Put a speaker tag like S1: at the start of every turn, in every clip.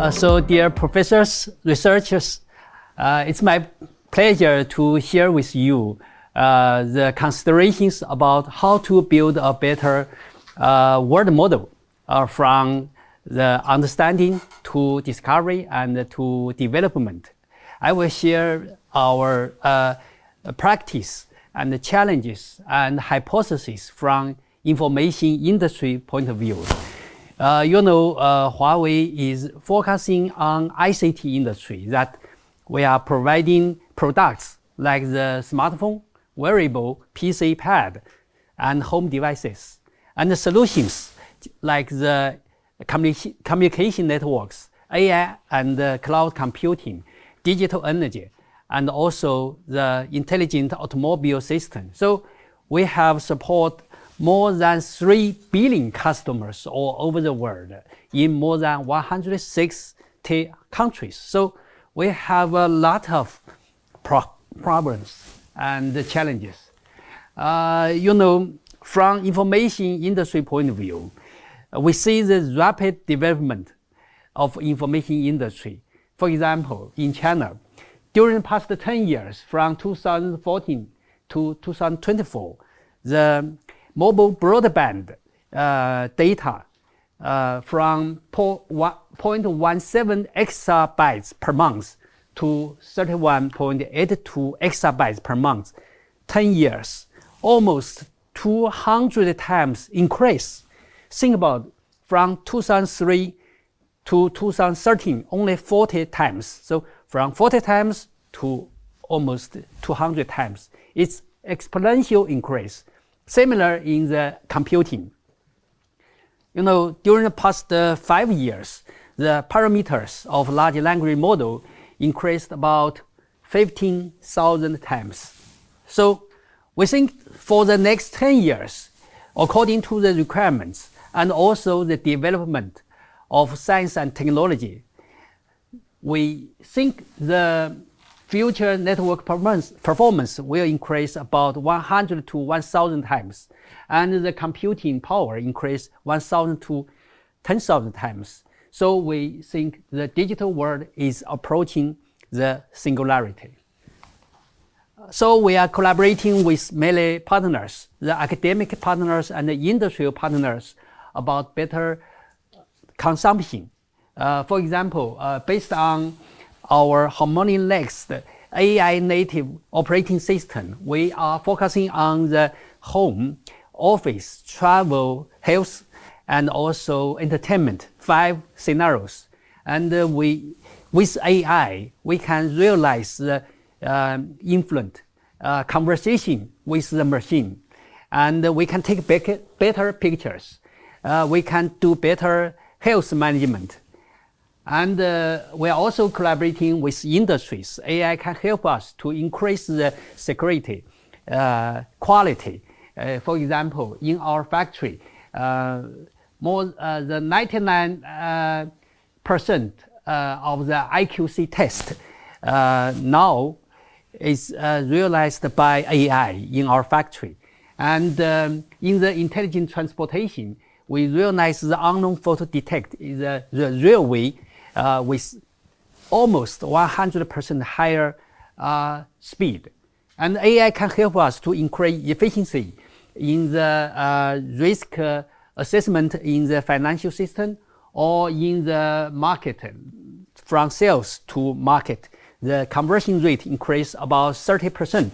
S1: So dear professors, researchers, it's my pleasure to share with you the considerations about how to build a better world model from the understanding to discovery and to development. I will share our practice and the challenges and hypotheses from information industry point of view. Huawei is focusing on ICT industry, that we are providing products like the smartphone, wearable, PC pad, and home devices, and the solutions like the communication networks, AI and cloud computing, digital energy, and also the intelligent automobile system. So we have support more than 3 billion customers all over the world in more than 160 countries. So we have a lot of problems and challenges. From information industry point of view, we see the rapid development of information industry. For example, in China, during the past 10 years, from 2014 to 2024, the mobile broadband data from 0.17 exabytes per month to 31.82 exabytes per month, 10 years, almost 200 times increase. Think about from 2003 to 2013, only 40 times. So from 40 times to almost 200 times. It's exponential increase. Similar in the computing. During the past 5 years, the parameters of large language model increased about 15,000 times. So we think for the next 10 years, according to the requirements and also the development of science and technology, we think the future network performance will increase about 100 to 1,000 times, and the computing power increase 1,000 to 10,000 times. So we think the digital world is approaching the singularity. So we are collaborating with many partners, the academic partners and the industrial partners, about better consumption. For example, based on our HarmonyNext AI native operating system, we are focusing on the home, office, travel, health, and also entertainment, 5 scenarios. And with AI, we can realize the influent conversation with the machine. And we can take better pictures. We can do better health management. And we are also collaborating with industries. AI can help us to increase the security, quality. For example, in our factory, the 99% of the IQC test now is realized by AI in our factory. And in the intelligent transportation, we realize the unknown photo detect is the railway with almost 100% higher speed. And AI can help us to increase efficiency in the risk assessment in the financial system or in the market, from sales to market. The conversion rate increase about 30%.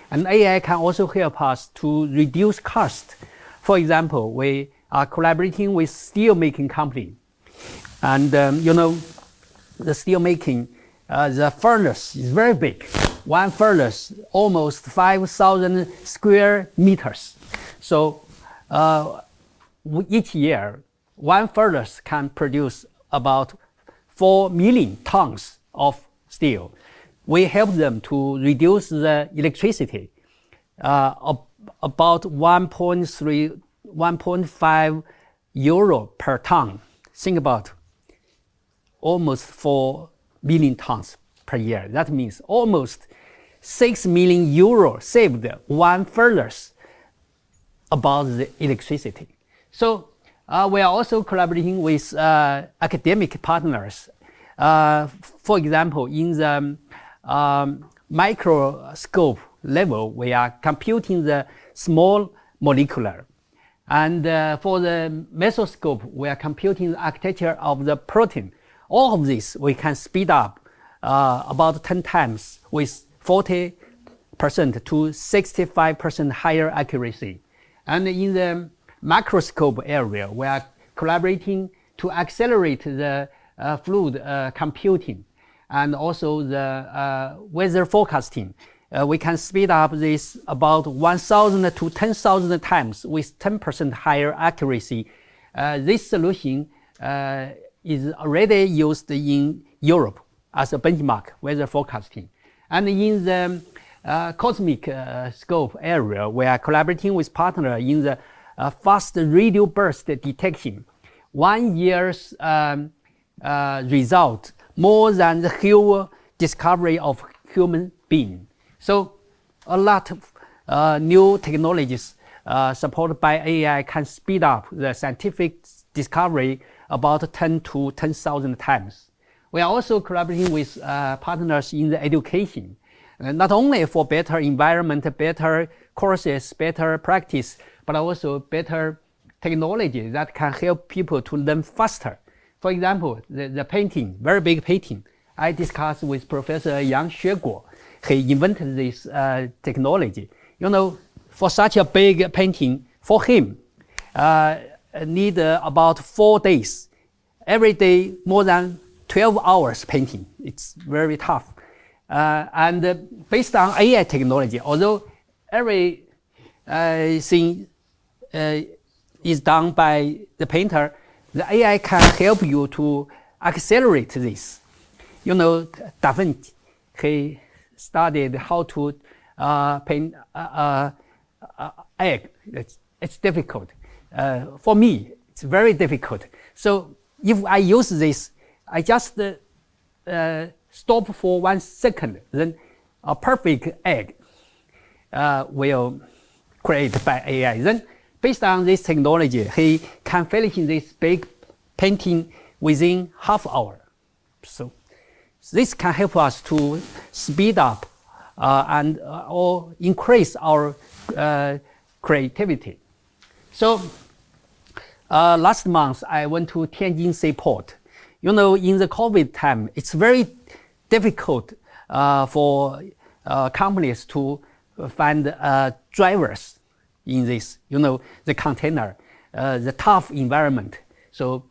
S1: And AI can also help us to reduce cost. For example, we are collaborating with steel making company. And the steel making, the furnace is very big. One furnace, almost 5,000 square meters. So each year, one furnace can produce about 4 million tons of steel. We help them to reduce the electricity about 1.5 euro per ton. Think about almost 4 million tons per year. That means almost 6 million euro saved one furnace about the electricity. So we are also collaborating with academic partners For example, in the microscope level, we are computing the small molecular. And for the mesoscope, we are computing the architecture of the protein. All of this we can speed up about 10 times with 40% to 65% higher accuracy. And in the microscope area, we are collaborating to accelerate the fluid computing and also the weather forecasting. We can speed up this about 1,000 to 10,000 times with 10% higher accuracy. This solution is already used in Europe as a benchmark weather forecasting. And in the cosmic scope area, we are collaborating with partners in the fast radio burst detection. 1 year's result more than the whole discovery of human being. So a lot of new technologies supported by AI can speed up the scientific discovery about 10 to 10,000 times. We are also collaborating with partners in the education, not only for better environment, better courses, better practice, but also better technology that can help people to learn faster. For example, the painting, very big painting, I discussed with Professor Yang Xueguo. He invented this technology. You know, for such a big painting, for him, need about 4 days. Every day, more than 12 hours painting. It's very tough. And based on AI technology, although everything is done by the painter, the AI can help you to accelerate this. You know, Da Vinci, he studied how to paint egg. It's difficult. For me, it's very difficult. So if I use this, I just stop for 1 second, then a perfect egg will create by AI. Then based on this technology, he can finish this big painting within half hour. So this can help us to speed up and or increase our creativity. So last month, I went to Tianjin Seaport. You know, in the COVID time, it's very difficult for companies to find drivers in this, you know, the container, the tough environment. So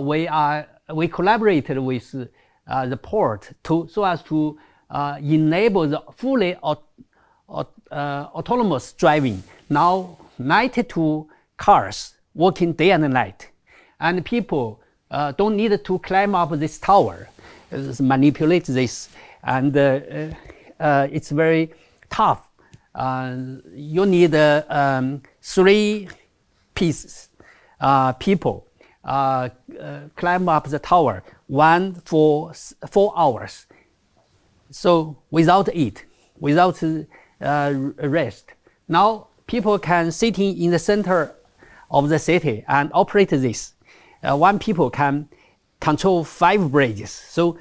S1: we collaborated with the port so as to enable the fully autonomous driving. Now 92 cars working day and night, and people don't need to climb up this tower, manipulate this, and it's very tough. You need 3 pieces people climb up the tower, one for 4 hours. So without rest. Now people can sitting in the center of the city and operate this. One people can control 5 bridges. So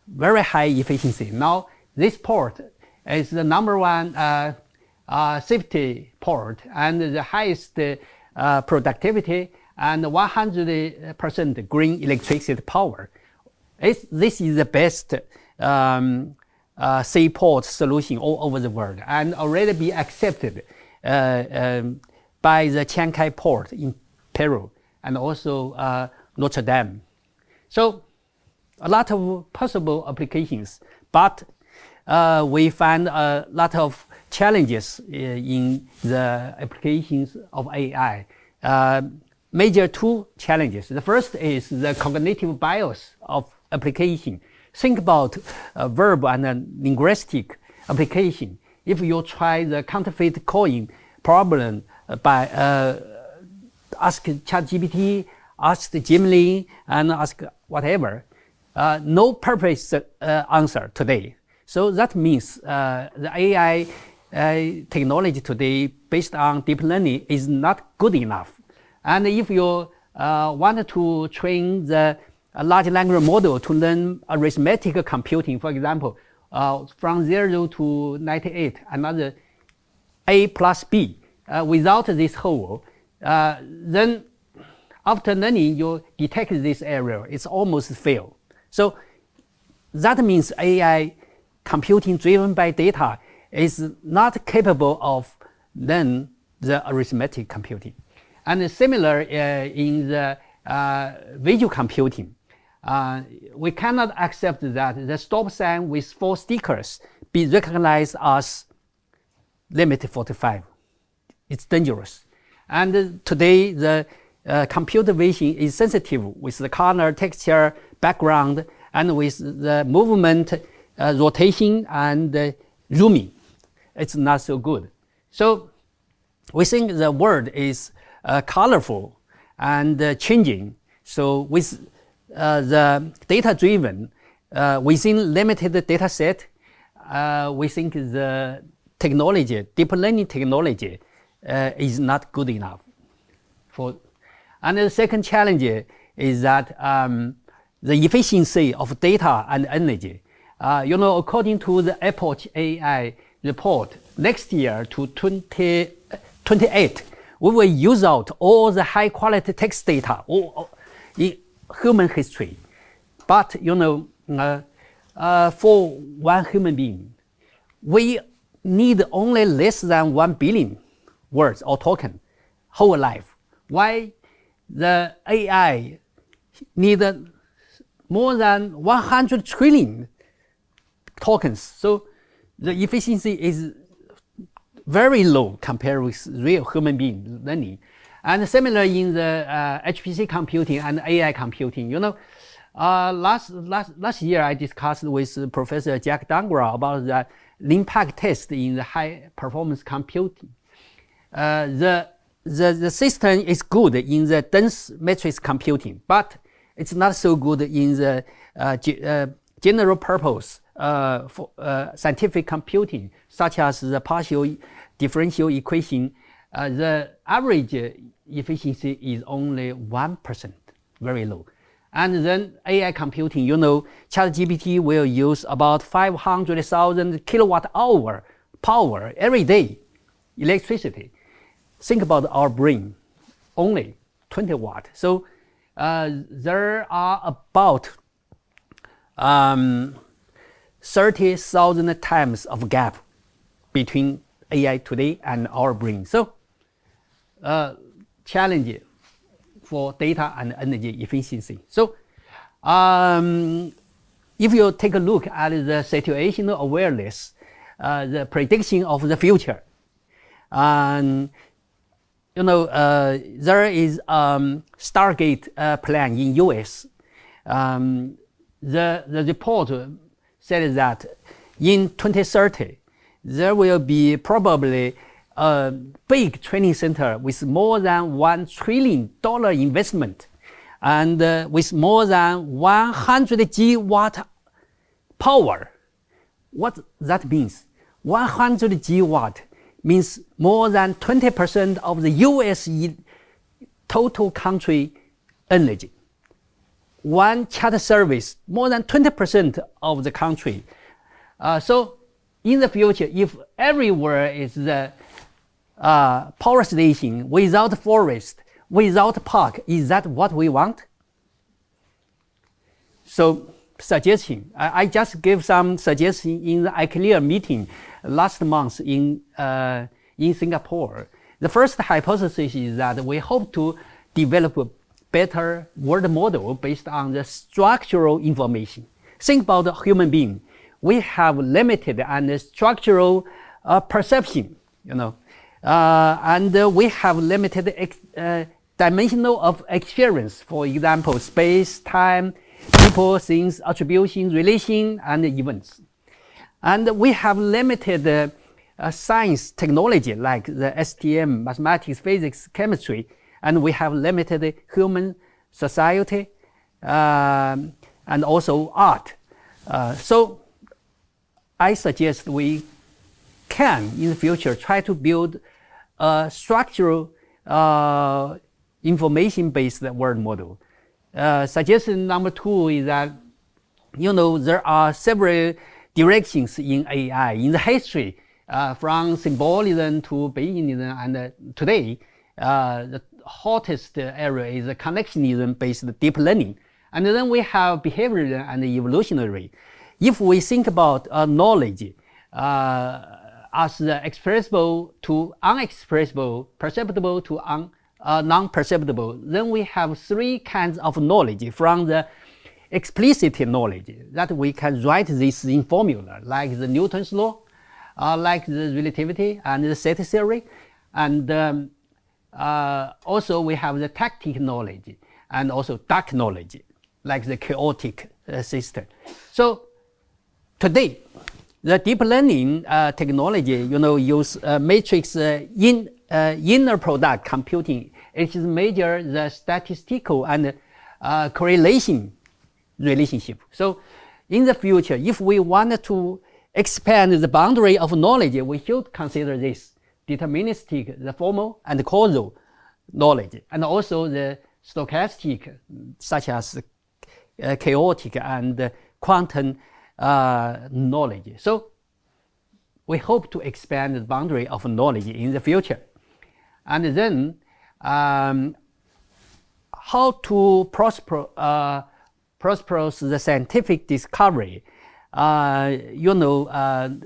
S1: very high efficiency. Now this port is the #1 safety port and the highest productivity and 100% green electricity power. This is the best seaport solution all over the world and already be accepted by the Chiangkai port in Peru and also Notre Dame. So a lot of possible applications, but we find a lot of challenges in the applications of AI. Major 2 challenges. The first is the cognitive bias of application. Think about verb and linguistic application. If you try the counterfeit coin problem by ask ChatGPT, ask Gemini, and ask whatever, no purpose answer today. So that means the AI technology today based on deep learning is not good enough. And if you want to train the a large language model to learn arithmetic computing, for example, from 0 to 98, another A plus B, without this whole, then after learning, you detect this error. It's almost fail. So that means AI computing driven by data is not capable of learn the arithmetic computing. And similar in the visual computing, we cannot accept that the stop sign with 4 stickers be recognized as limit 45. It's dangerous. And today, the computer vision is sensitive with the color, texture, background, and with the movement, rotation, and zooming. It's not so good. So we think the world is colorful and changing. So with the data-driven, within limited data set, we think the technology, deep learning technology, is not good enough. And the second challenge is that the efficiency of data and energy. According to the Apple AI report, next year to 2028, we will use out all the high-quality text data in human history. But for one human being, we need only less than 1 billion words or token whole life. Why the AI need more than 100 trillion tokens? So the efficiency is very low compared with real human being learning. And similar in the HPC computing and AI computing. Last year I discussed with Professor Jack Dangra about the impact test in the high performance computing. The system is good in the dense matrix computing, but it's not so good in the general purpose for scientific computing, such as the partial differential equation. The average efficiency is only 1%, very low. And then AI computing, ChatGPT will use about 500,000 kilowatt-hour power every day, electricity. Think about our brain, only 20 watt. So there are about 30,000 times of gap between AI today and our brain. So challenge for data and energy efficiency. So if you take a look at the situational awareness, the prediction of the future, and there is Stargate plan in US. The report said that in 2030, there will be probably a big training center with more than $1 trillion investment and with more than 100 gigawatt power. What that means? 100 gigawatt means more than 20% of the US total country energy. One chat service, more than 20% of the country. So in the future, if everywhere is the power station without forest, without park, is that what we want? So suggestion, I just gave some suggestion in the ICLEAR meeting last month in Singapore. The first hypothesis is that we hope to develop a better world model based on the structural information. Think about the human being. We have limited and structural perception, and we have limited dimensional of experience. For example, space, time, people, things, attribution, relation, and events. And we have limited science technology like the STM, mathematics, physics, chemistry, and we have limited human society and also art. So I suggest we can, in the future, try to build a structural information-based world model. suggestion number 2 is that, there are several directions in AI in the history, from symbolism to Bayesianism, and today the hottest area is connectionism-based deep learning. And then we have behavioral and evolutionary. If we think about knowledge as the expressible to unexpressible, perceptible to non-perceptible, then we have 3 kinds of knowledge. From the explicit knowledge that we can write this in formula, like the Newton's law, like the relativity and the set theory, and also we have the tactic knowledge and also dark knowledge, like the chaotic system. So today, the deep learning technology, use matrix inner product computing. It is measure the statistical and correlation relationship. So in the future, if we want to expand the boundary of knowledge, we should consider this deterministic, the formal and causal knowledge, and also the stochastic, such as chaotic and quantum knowledge. So we hope to expand the boundary of knowledge in the future. And then how to prosper the scientific discovery. The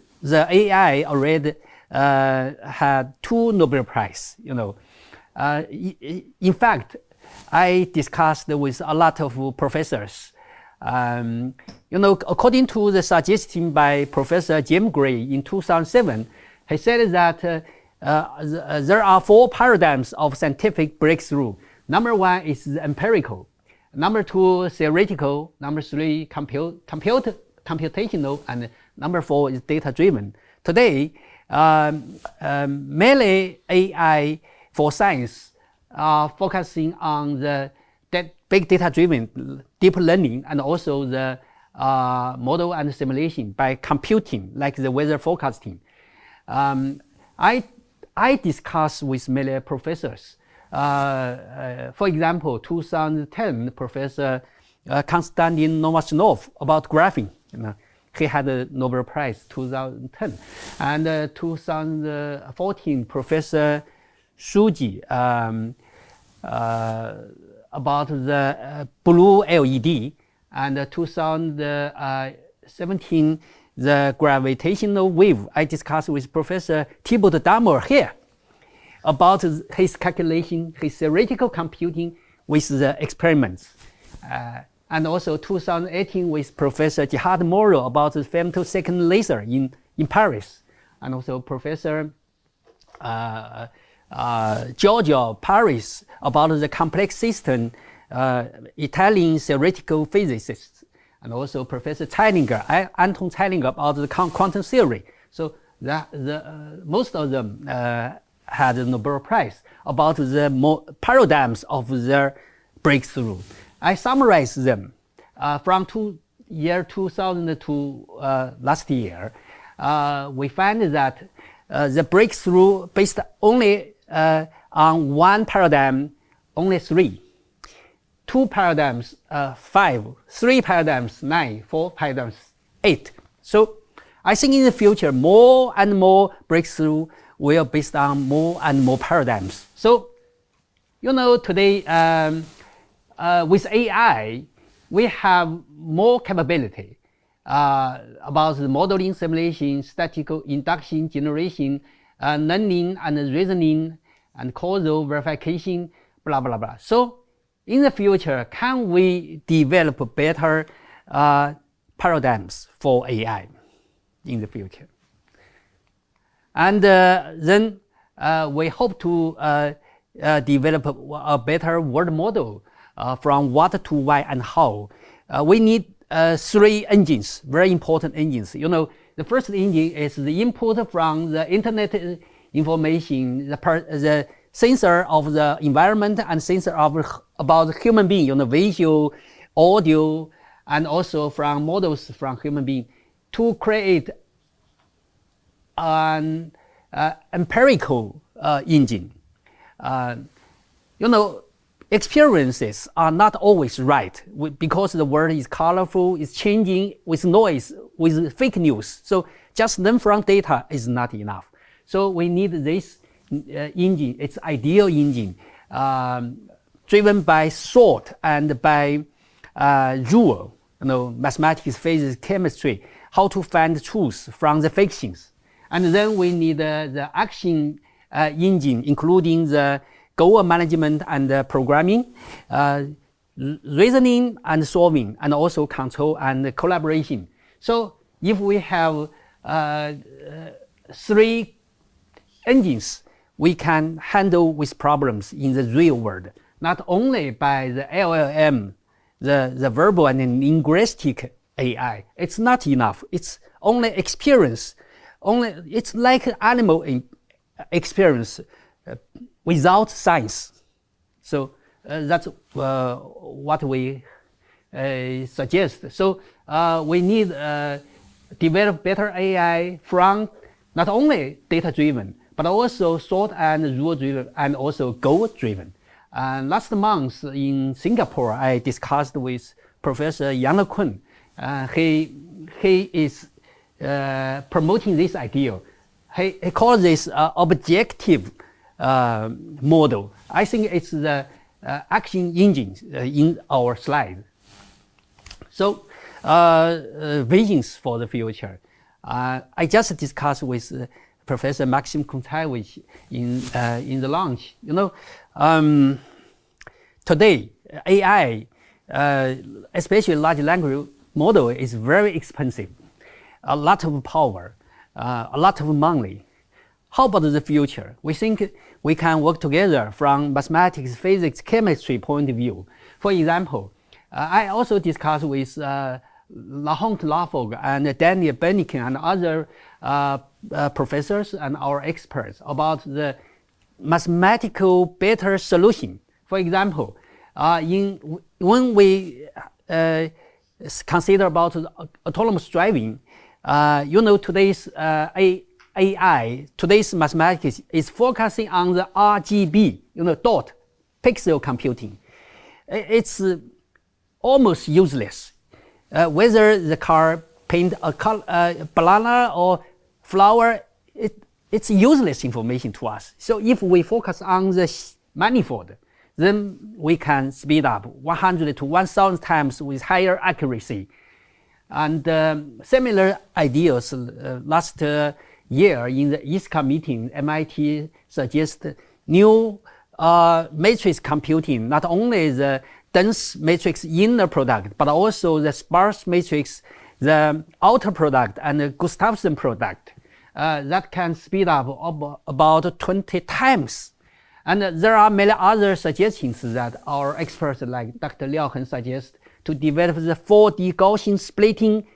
S1: AI already had 2 Nobel Prizes. In fact, I discussed with a lot of professors. According to the suggestion by Professor Jim Gray in 2007, he said that there are 4 paradigms of scientific breakthrough. Number 1 is the empirical. Number 2, theoretical. Number 3, computational. And number 4 is data-driven. Today, mainly AI for science are focusing on the big data-driven deep learning, and also the model and simulation by computing, like the weather forecasting. I discussed with many professors. For example, 2010, Professor Konstantin Novosnov about graphing. He had a Nobel Prize 2010. And 2014, Professor Zhou about the blue LED, and 2017 the gravitational wave. I discussed with Professor Thibaut Damer here about his calculation, his theoretical computing with the experiments. And also 2018 with Professor Jihad Moro about the femtosecond laser in Paris. And also Professor Giorgio Paris about the complex system, Italian theoretical physicist, and also Professor Zeilinger, Anton Zeilinger about the quantum theory. So most of them had a Nobel Prize about the paradigms of their breakthrough. I summarized them from year 2000 to last year. We find that the breakthrough based only on 1 paradigm, only 3. 2 paradigms, 5. 3 paradigms, 9. 4 paradigms, 8. So I think in the future, more and more breakthrough will be based on more and more paradigms. So, today with AI, we have more capability about the modeling, simulation, statistical induction, generation, learning and reasoning, and causal verification, blah, blah, blah. So in the future, can we develop better paradigms for AI in the future? And then we hope to develop a better world model from what to why and how. We need 3 engines, very important engines. The first engine is the input from the internet information, the sensor of the environment and sensor about the human being, visual, audio, and also from models from human being to create an empirical engine. experiences are not always right because the world is colorful, it's changing with noise, with fake news. So just learn from data is not enough. So we need this engine, it's ideal engine, driven by thought and by Zhou, mathematics, physics, chemistry, how to find truth from the fictions. And then we need the action engine, including the goal management and programming, reasoning and solving, and also control and collaboration. So if we have 3 engines, we can handle with problems in the real world, not only by the LLM, the verbal and linguistic AI. It's not enough. It's only experience. It's like animal experience without science. So that's what we suggest. So we need develop better AI from not only data-driven, but also thought and rule-driven, and also goal-driven. Last month in Singapore, I discussed with Professor Yang Kun. He is promoting this idea. He calls this objective model. I think it's the action engine in our slide. So visions for the future. I just discussed with Professor Maxim Kuntayevich in the launch. Today AI, especially large language model, is very expensive. A lot of power, a lot of money. How about the future? We think we can work together from mathematics, physics, chemistry point of view. For example, I also discussed with Lahont Lafog and Daniel Bennikin and other professors and our experts about the mathematical better solution. For example, when we consider about autonomous driving, today's AI, today's mathematics is focusing on the RGB, dot, pixel computing. It's almost useless. Whether the car paint a banana or flower, it's useless information to us. So if we focus on the manifold, then we can speed up 100 to 1,000 times with higher accuracy. And similar ideas last year in the ISCA meeting, MIT suggested new matrix computing, not only the dense matrix inner product, but also the sparse matrix, the outer product, and the Gustafson product that can speed up about 20 times. And there are many other suggestions that our experts like Dr. Liao Hen suggest to develop the 4D Gaussian splitting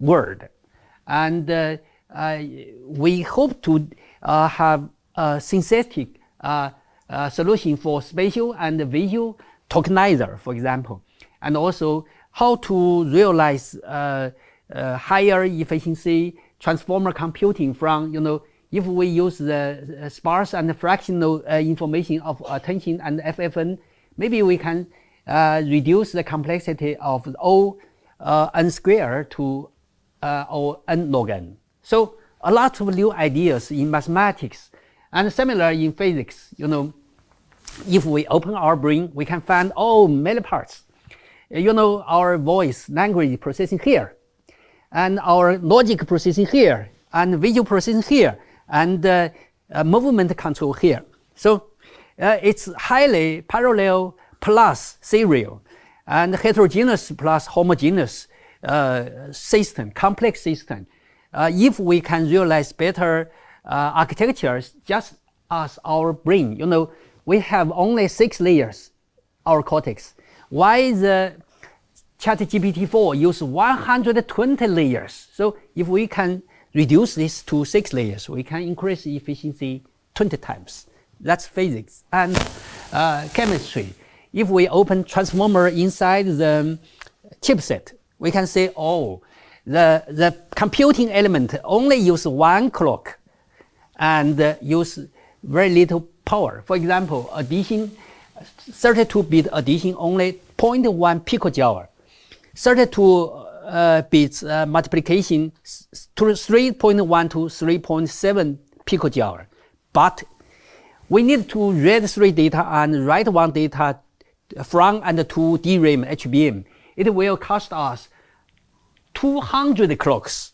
S1: world. And we hope to have a synthetic solution for spatial and visual tokenizer, for example, and also how to realize higher efficiency transformer computing from, if we use the sparse and fractional information of attention and FFN, maybe we can reduce the complexity of O n squared to O n log n. So a lot of new ideas in mathematics, and similar in physics. If we open our brain, we can find many parts. Our voice, language processing here, and our logic processing here, and visual processing here, and movement control here. So it's highly parallel plus serial, and heterogeneous plus homogeneous system, complex system. If we can realize better architectures, just as our brain, we have only 6 layers, our cortex. Why the ChatGPT-4 use 120 layers? So if we can reduce this to 6 layers, we can increase efficiency 20 times. That's physics. And chemistry. If we open transformer inside the chipset, we can say, the computing element only use 1 clock and use very little power. For example, addition 32-bit addition only 0.1 picojoule. 32 bits multiplication to 3.1 to 3.7 picojoule. But we need to read 3 data and write 1 data from and to DRAM HBM. It will cost us 200 clocks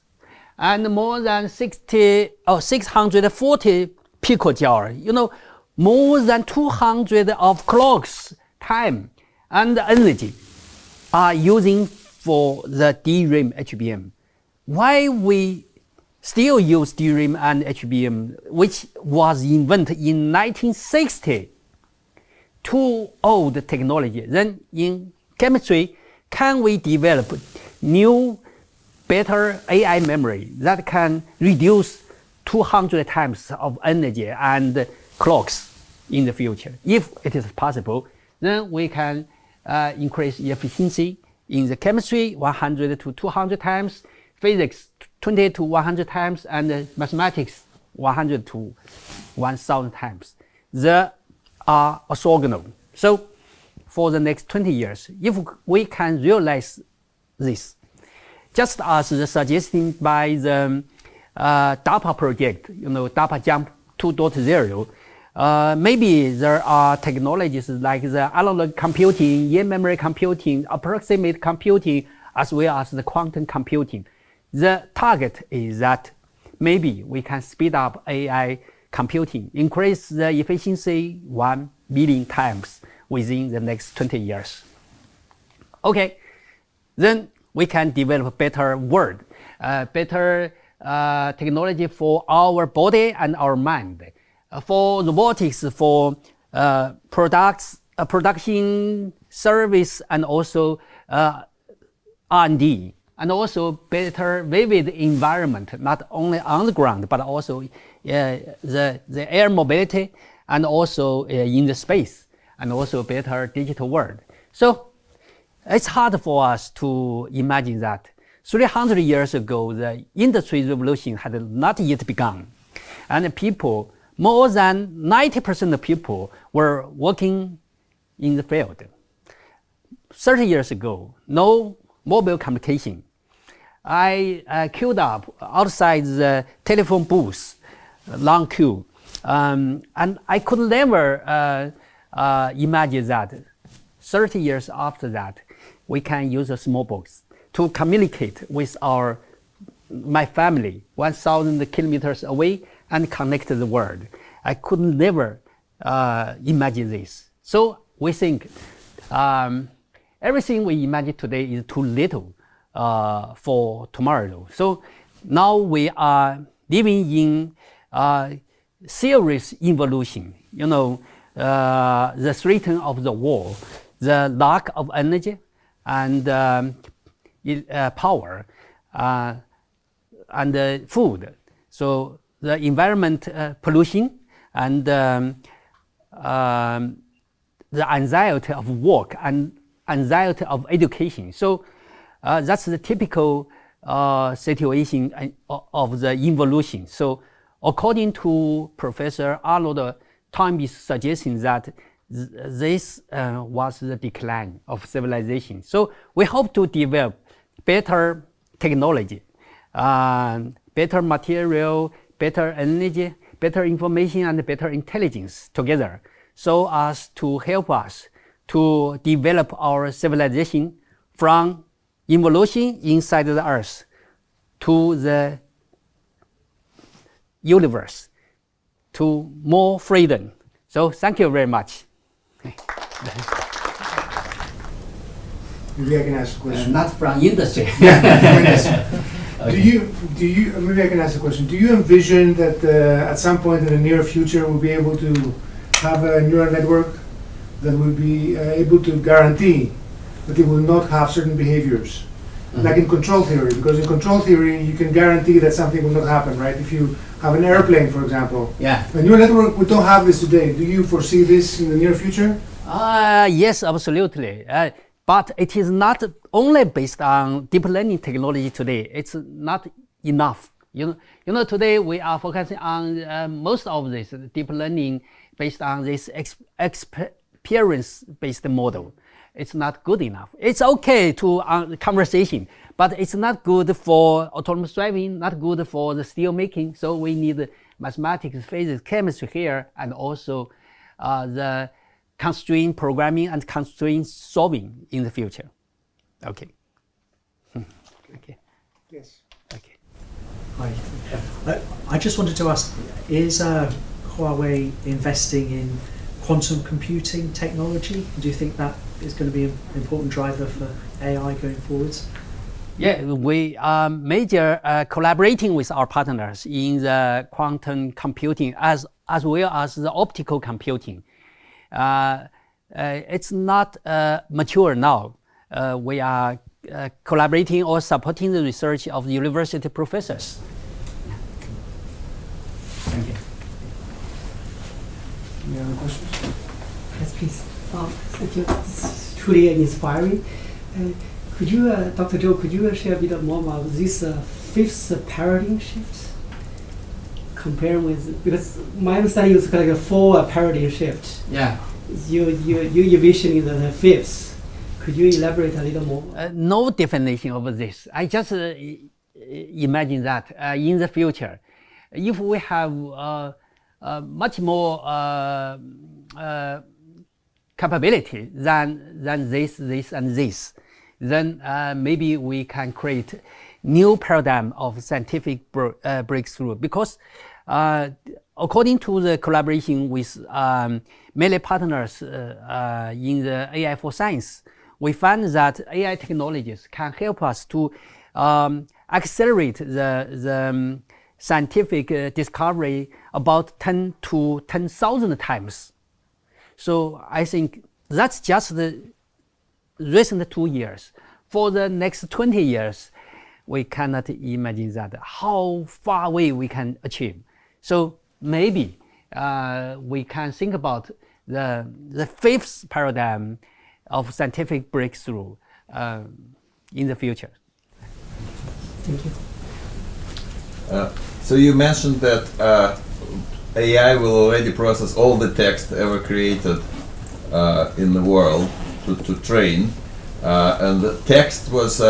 S1: and more than 640 picojoule. You know, more than 200 of clocks time and energy are using for the DRAM HBM. Why we still use DRAM and HBM, which was invented in 1960? Too old technology. Then in chemistry, can we develop new, better AI memory that can reduce 200 times of energy and clocks in the future? If it is possible, then we can increase efficiency in the chemistry 100 to 200 times, physics 20 to 100 times, and mathematics 100 to 1000 times. They are orthogonal. So for the next 20 years, if we can realize this, just as suggested by the DARPA project, you know, DARPA Jump 2.0, maybe there are technologies like the analog computing, in-memory computing, approximate computing, as well as the quantum computing. The target is that maybe we can speed up AI computing, increase the efficiency 1 billion times within the next 20 years. Okay, then we can develop better world, better technology for our body and our mind. For robotics, for production, service, and also R&D, and also better vivid environment, not only on the ground, but also the air mobility, and also in the space, and also better digital world. So it's hard for us to imagine that 300 years ago, the industry revolution had not yet begun, and people, more than 90% of people were working in the field. 30 years ago, no mobile communication. I queued up outside the telephone booth, long queue, and I could never imagine that 30 years after that, we can use a small box to communicate with my family 1,000 kilometers away and connect the world. I could never imagine this. So we think everything we imagine today is too little for tomorrow. So now we are living in serious evolution. You know, the threat of the war, the lack of energy and power and food. So the environment pollution and the anxiety of work and anxiety of education. So that's the typical situation of the evolution. So according to Professor Arnold Toynbee's suggestion that this was the decline of civilization. So we hope to develop better technology, better material, better energy, better information, and better intelligence together, so as to help us to develop our civilization from evolution inside the earth to the universe, to more freedom. So thank you very much.
S2: Maybe I can ask a question.
S1: Not from industry.
S2: Okay. Do you? Maybe I can ask a question. Do you envision that at some point in the near future we'll be able to have a neural network that will be able to guarantee that it will not have certain behaviors, like in control theory? Because in control theory you can guarantee that something will not happen, right? If you have an airplane, for example.
S1: Yeah.
S2: A neural network, we don't have this today. Do you foresee this in the near future?
S1: Yes, absolutely. But it is not only based on deep learning technology today. It's not enough. You know, today we are focusing on most of this deep learning based on this appearance-based model. It's not good enough. It's okay to conversation, but it's not good for autonomous driving, not good for the steel making. So we need mathematics, physics, chemistry here, and also the constraint programming and constraint solving in the future. Okay. Okay.
S2: Yes.
S1: Okay.
S3: Hi. I just wanted to ask, is Huawei investing in quantum computing technology? Do you think that is going to be an important driver for AI going forwards?
S1: Yeah, we are major collaborating with our partners in the quantum computing as well as the optical computing. It's not mature now. We are collaborating or supporting the research of the university professors. Thank you.
S2: Any other questions?
S4: Yes, please. Thank you. It's truly inspiring. Could you, Dr. Zhou, could you share a bit more about this fifth paradigm shift? Compare with, because my understanding is like a four paradigm shift.
S1: Yeah.
S4: You envisioning the fifth. Could you elaborate a little more?
S1: No definition of this. I just imagine that in the future, if we have much more capability than this, and this, then maybe we can create new paradigm of scientific breakthrough. Because according to the collaboration with many partners in the AI for science, we find that AI technologies can help us to accelerate the scientific discovery about 10 to 10,000 times. So I think that's just the recent 2 years. For the next 20 years, we cannot imagine that how far away we can achieve. So maybe we can think about the fifth paradigm of scientific breakthrough in the future.
S4: Thank you.
S5: So you mentioned that AI will already process all the text ever created in the world to train, and the text was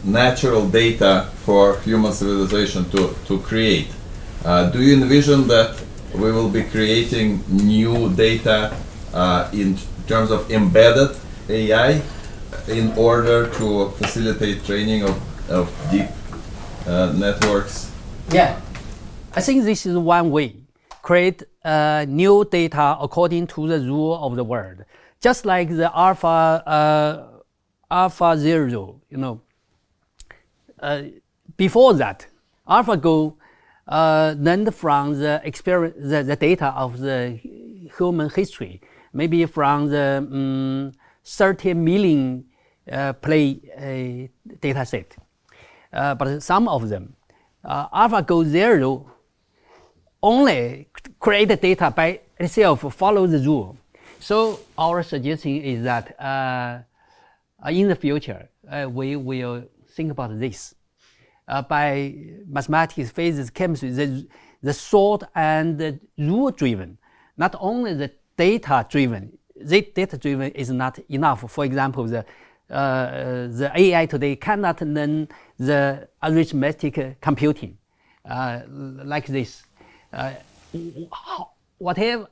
S5: natural data for human civilization to create. Do you envision that we will be creating new data in terms of embedded AI in order to facilitate training of deep networks?
S1: Yeah, I think this is one way. Create new data according to the rule of the world. Just like the AlphaZero, you know. Before that, AlphaGo learned from the experience, the data of the human history, maybe from the 30 million play data set. But some of them, AlphaGo Zero only create the data by itself, follow the rule. So our suggestion is that in the future, we will think about this. By mathematics, physics, chemistry, the sort and the rule-driven, not only the data-driven. The data-driven is not enough. For example, the AI today cannot learn the arithmetic computing like this. Whatever,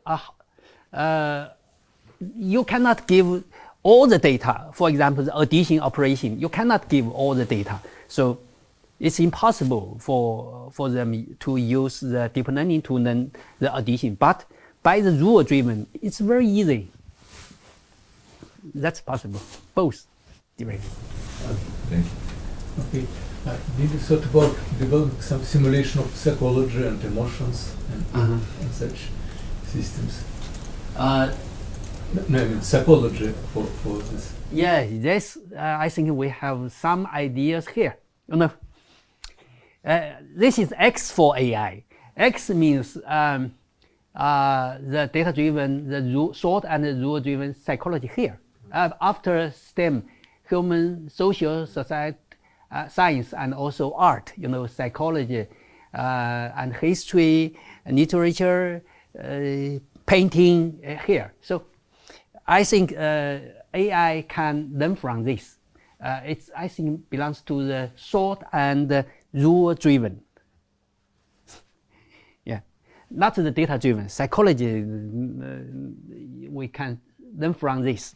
S1: you cannot give all the data. For example, the addition operation, you cannot give all the data. So it's impossible for them to use the deep learning to learn the addition. But by the rule-driven, it's very easy. That's possible, both directly.
S5: Thank you.
S6: Okay. Did you thought about developing some simulation of psychology and emotions and such systems? No, I mean psychology for this.
S1: Yeah, this I think we have some ideas here. You know, this is X for AI. X means the data-driven, the sort and the rule-driven psychology here. After STEM, human, social, society, science, and also art, you know, psychology and history, literature, painting here. So I think AI can learn from this. It's, I think, belongs to the thought and rule-driven. Yeah, not the data-driven. Psychology, we can learn from this.